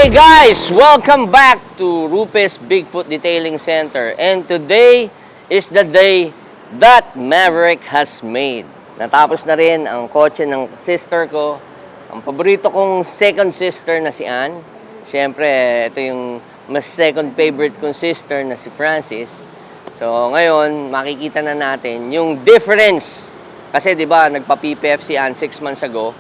Hi guys! Welcome back to Rupes Bigfoot Detailing Center. And today is the day that Maverick has made. Natapos na rin ang kotse ng sister ko. Ang paborito kong second sister na si Ann. Siyempre, ito yung mas second favorite kong sister na si Francis. So ngayon, makikita na natin yung difference. Kasi di ba nagpa-PPF si Ann 6 months ago.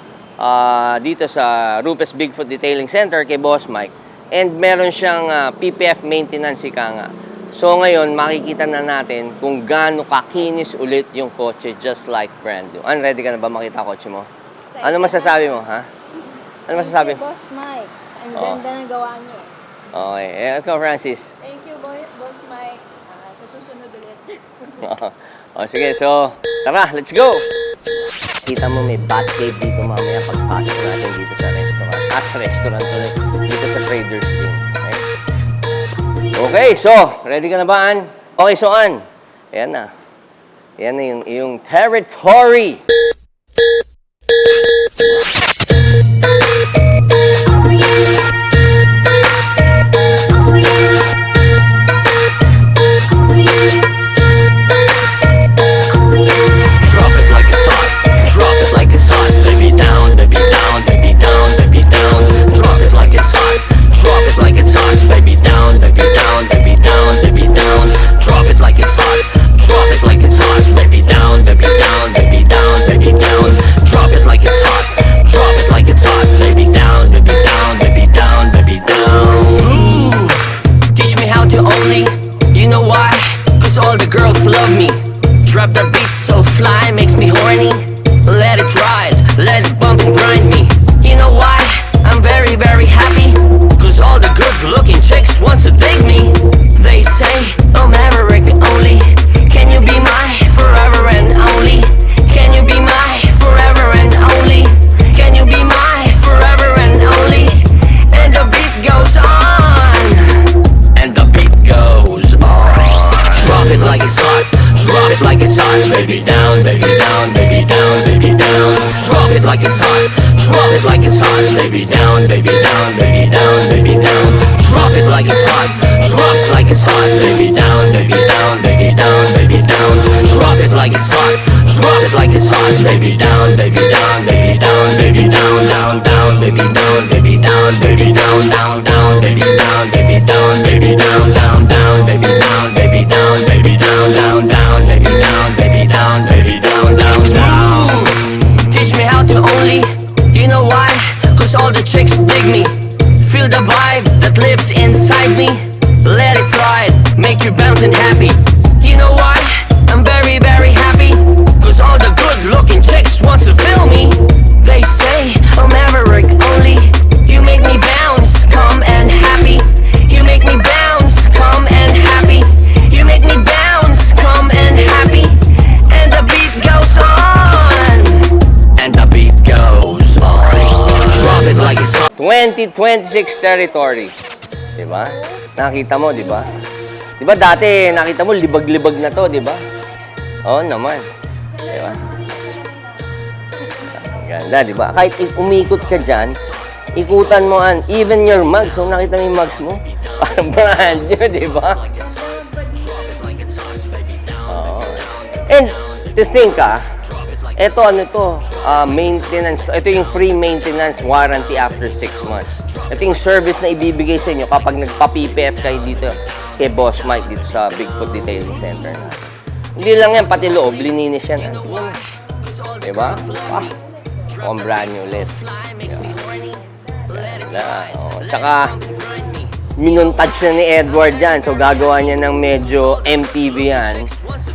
Dito sa Rupes Bigfoot Detailing Center kay Boss Mike. And meron siyang PPF maintenance ika nga. So ngayon, makikita na natin kung gaano kakinis ulit yung kotse just like brand new. Ready ka na ba makita kotse mo? Ano masasabi mo, ha? Ano masasabi? Boss Mike. Ang ganda ng gawa niyo. Okay. Ikaw, Francis. Thank you, Boss Mike. Sa susunod ulit. Sige. So, tara, let's go! Kita mo may bat cave dito mamaya pagpasok natin dito sa restaurant. Restaurant ulit. Dito sa Traders din. Okay, so, ready ka na ba, Ann? Okay, so, Ann. Ayan na. Ayan na yung territory. Love me, drop that beat so fly, makes me horny. Let it ride, let it bump and grind me. You know why? I'm very, very happy. Cause all the good looking chicks wants to dig me. They say, oh Maverick only. Can you be my forever and only? Can you be my forever and only? Can you be my forever and only? And the beat goes on. And the beat goes on. Drop it like it's hot, drop it like it's hot. Baby down, baby down, baby down, baby down. Drop it like it's hot, drop it like it's hot. Baby down, baby down, baby down, baby down. Drop it like it's hot, drop it like it's hot. Baby down, baby down, baby down, baby down. Drop it like it's hot, drop it like it's hot. Baby down, baby down, baby down, baby down, down, down, baby down, baby down, baby down, down, down, baby down, baby down, baby down, down, down, baby down, baby down, baby down, down, down, baby down, baby down, baby down, down, down. Teach me how to only, you know why? Cause all the chicks dig me. Feel the vibe that lives inside me. Let it slide, make you bounce and happy. You know why? I'm very, very happy. Cause all the good looking chicks wants to feel me. They say, oh Maverick only. You make me bounce, calm and happy. You make me bounce, calm and happy. You make me bounce, calm and happy. And the beat goes on. And the beat goes on. Drop it like it's hot. 2026 territory. Diba? Nakita mo, diba? Diba dati, nakita mo, libag-libag na to, diba? Oo naman. Diba? Ganda, diba? Kahit umikot ka dyan, ikutan mo an, even your mugs. So, nakita mo yung mugs mo? Parang brand new, diba? Oo. And, to think, ito, ano to, maintenance. Ito yung free maintenance warranty after 6 months. Ito yung service na ibibigay sa inyo kapag nagpa-PPF kayo dito kay Boss Mike dito sa Bigfoot Detailing Center. Hindi lang yan, pati loob, lininis yan. Diba? On brand new ulit. Tsaka, minuntage na ni Edward yan. So, gagawa niya ng medyo MTV yan.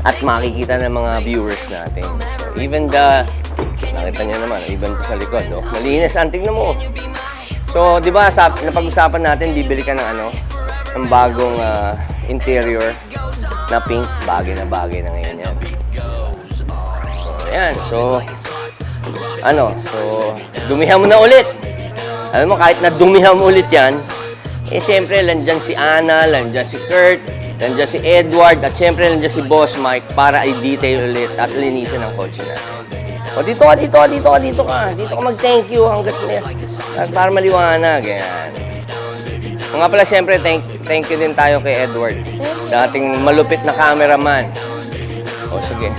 At makikita ng mga viewers natin. So, even nakita niyo naman, even sa likod, no? Malinis, tingnan mo. So, di ba, napag-usapan natin, bibili ka ng ng bagong interior na pink. Bagay na ngayon yan. So, ayan. So, dumihan mo na ulit. Alam mo, kahit na dumihan mo ulit yan, siyempre, landyan si Anna, landyan si Kurt, nandiyan si Edward, at syempre nandiyan si Boss Mike para i-detail ulit at linisin ang kotse natin. O dito ka mag-thank you hanggat para maliwanag. Yan. Mga pala, siyempre, thank you din tayo kay Edward. Dating malupit na cameraman. O, sige.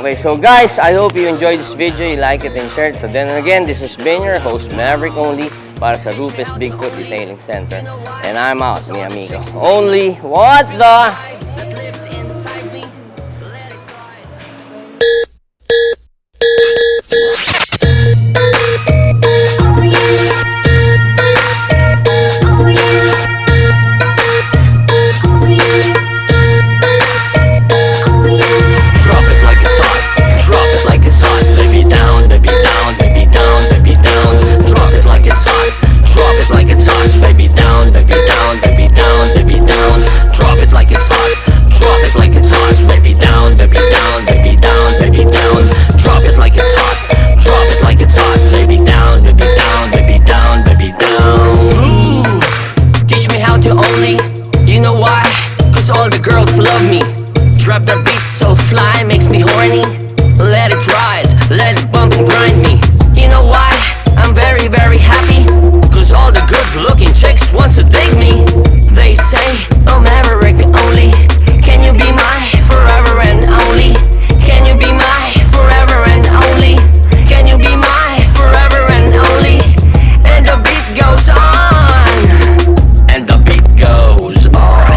Okay, so guys, I hope you enjoyed this video. You like it and share it. So then again, this has been your host, Maverick Only, para sa Rupes Bigfoot Detailing Center. And I'm out, mi amigo. Only, what the... that lives inside me. Let it slide. Drop it like it's hot. Drop it like it's hot. Baby down, baby down, baby down, baby down. Drop it like it's hot. Drop it like it's hot. Baby down, baby down, baby down, baby down. Drop it like it's hot. Drop it like it's hot. Baby down, baby down, baby down, baby down. Drop it like it's hot. Drop it like it's hot. Baby down, baby down, baby down, baby down. Smooth. Teach me how to only. You know why? Cause all the girls love me. Drop that beat so fly, makes me horny. Let it ride, let it bump and grind me. You know why? I'm very, very happy. Cause all the good looking chicks wants to dig me. They say, oh Maverick only. Can you be my forever and only? Can you be my forever and only? Can you be my forever and only? And the beat goes on. And the beat goes on.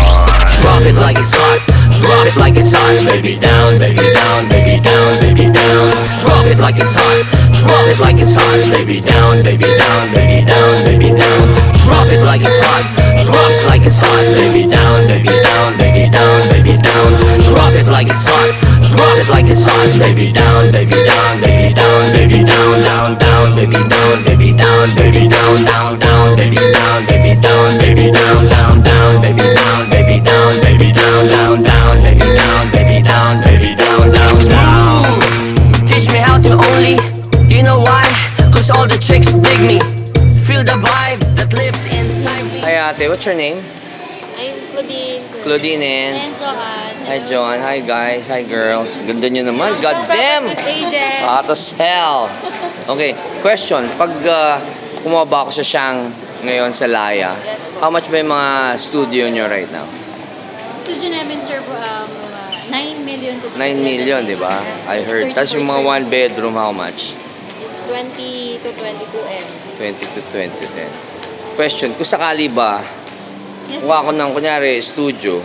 Drop it like it's hot. Drop it like it's hot. Baby down, baby down, baby down, baby down. Drop it like it's hot. Drop it like it's hot. Baby down, baby down, baby down, baby down. Drop it like it's hot. Drop it like it's hot. Baby down, baby down, baby down, baby down. Drop it like it's hot. Drop it like it's hot. Baby down, baby down, baby down, baby down, down, down, baby down, baby down, baby down, down, down, baby down, baby down, baby down, down, down, baby down, baby down, baby down, down, down, baby down, baby down, baby down, down, down. Teach me how to only. You know why? Cause all the chicks dig me. Feel the vibe that lives inside me. Hi ate, what's your name? I'm Claudine. Claudine and... And Johan. Hi John, hi guys, hi girls. Ganda nyo naman, god damn! Stages. Hot as hell. Okay, question. Pag kumaba ako sa Shang ngayon sa Laya, how much ba yung mga studio nyo right now? Studio namin, sir, 9 million to 9 million, di ba? I heard. Tapos yung mga one bedroom, how much? is 20 to 22M. 20 to 20. Question, kung sakali ba, Yes, kuha ko ng kunyari studio,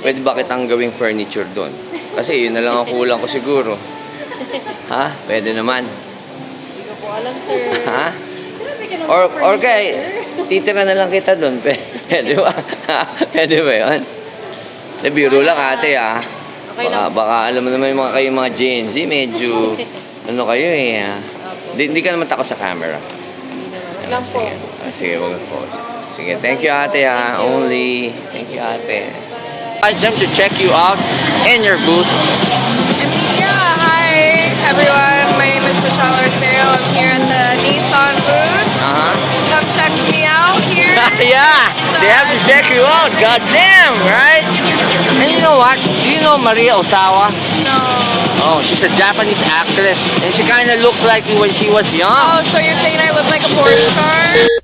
pwede ba kitang gawing furniture doon? Kasi yun na lang ang kulang ko siguro. Ha? Pwede naman. Hindi ko po alam, sir. Ha? Or kay, titira na lang kita doon. Pwede ba? Pwede ba yun? Biro lang ate ah. Okay lang. Baka alam mo naman yung mga kayo mga Gen Z, medyo ano kayo eh. Hindi ka naman takot sa camera. Wag lang po. Sige, sige, wag po. Sige, thank you ate ha. Only. Thank you ate. I want them to check you out in your booth. Yeah, hi everyone. My name is Michelle Arceo. I'm here at the Nissan booth. Uh-huh. Come check me out here. Yeah, they have to check you out. God damn, right? And you know what? Do you know Maria Osawa? No. Oh, she's a Japanese actress. And she kind of looks like you when she was young. Oh, so you're saying I look like a porn star?